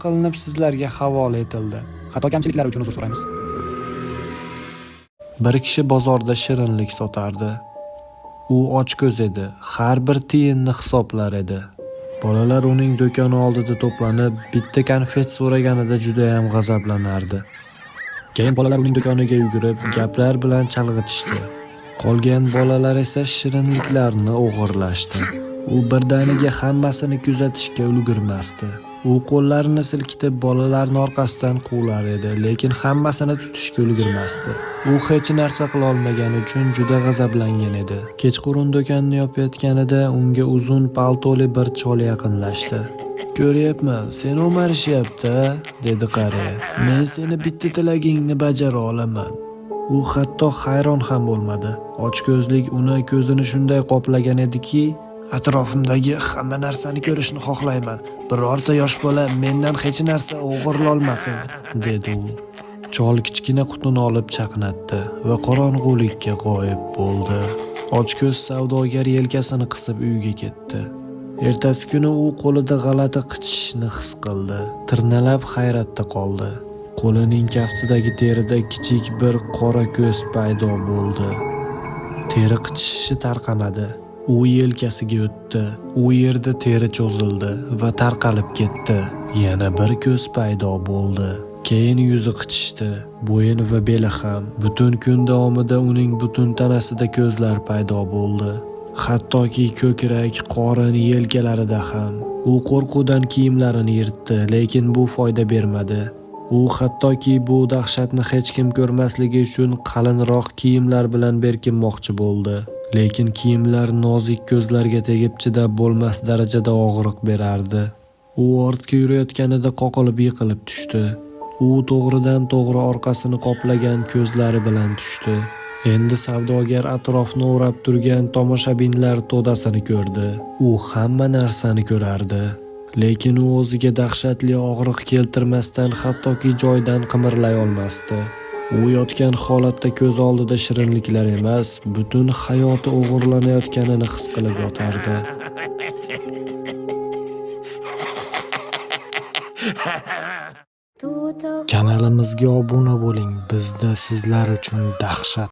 qilinib sizlarga havola etildi. Xato kamchiliklari uchun uzr so'raymiz. Bir kishi bozorda shirinlik sotardi. U ochko'z edi, har bir tiyinni hisoblar edi. Bolalar uning do'koni oldida to'planib, bitta konfet so'raganida juda ham g'azablanardi. Keyin bolalar uning do'koniga yugurib, gaplar bilan chalg'itishdi. Qolgan bolalar esa shirinliklarni o'g'irlashdi. U birdaniga hammasini kuzatishga ulgurmasdi. U qo'llarini silkitib bolalarning orqasidan quvlar edi, lekin hammasini tutishga ulgurmasdi. U hech narsa qila olmagani uchun juda g'azablangan edi. Kechqurun do'konni yopayotganida unga uzun paltoli bir chol yaqinlashdi. "Ko'ryapman, seni o'marishyapti", dedi qariya. "Men seni bitta tilagingni bajara olaman." U hatto hayron ham bo'lmadi. Ochko'zlik uni ko'zini shunday qoplagan ediki, "Atrofimdagi hamma narsani ko'rishni xohlayman. Birorta yosh bola mendan hech narsa o'g'irlolmasin", dedi u. Chol kichkina qutini olib chaqnatdi va qorong'ulikka g'oyib bo'ldi. Ochko'z savdogar yelkasini qisib uyga ketdi. Ertasi kuni u qo'lida g'alati qichishishni his qildi. Tirnalab hayratda qoldi. Qo'lining kaftidagi terida kichik bir qora ko'z paydo bo'ldi. Teri qichishishi tarqamadi. U yelkasiga o'tdi. U yerda teri cho'zildi va tarqalib ketdi. Yana bir ko'z paydo bo'ldi. Keyin yuzi qichishdi, bo'yin va beli ham. Butun kun davomida uning butun tanasida ko'zlar paydo bo'ldi. Hattoki ko'krak, qorin, yelkalarida ham. U qo'rquvdan kiyimlarini yirtdi, lekin bu foyda bermadi. U hattoki bu dahshatni hech kim ko'rmasligi uchun qalinroq kiyimlar bilan berkinmoqchi bo'ldi. Lekin kiyimlar nozik ko'zlarga tegib chidab bo'lmas darajada og'riq berardi. U ortga yurayotganida qoqilib yiqilib tushdi. U to'g'ridan to'g'ri orqasini qoplagan ko'zlari bilan tushdi. Endi savdogar atrofni o'rab turgan tomoshabinlar to'dasini ko'rdi. U hamma narsani ko'rardi. Lekin u o'ziga dahshatli og'riq keltirmasdan hattoki joydan qimirlay olmasdi. U yotgan holatda ko'z oldida shirinliklar emas, butun hayoti o'g'irlanayotganini his qilib yotardi. Kanalimizga obuna bo'ling. Bizda sizlar uchun dahshat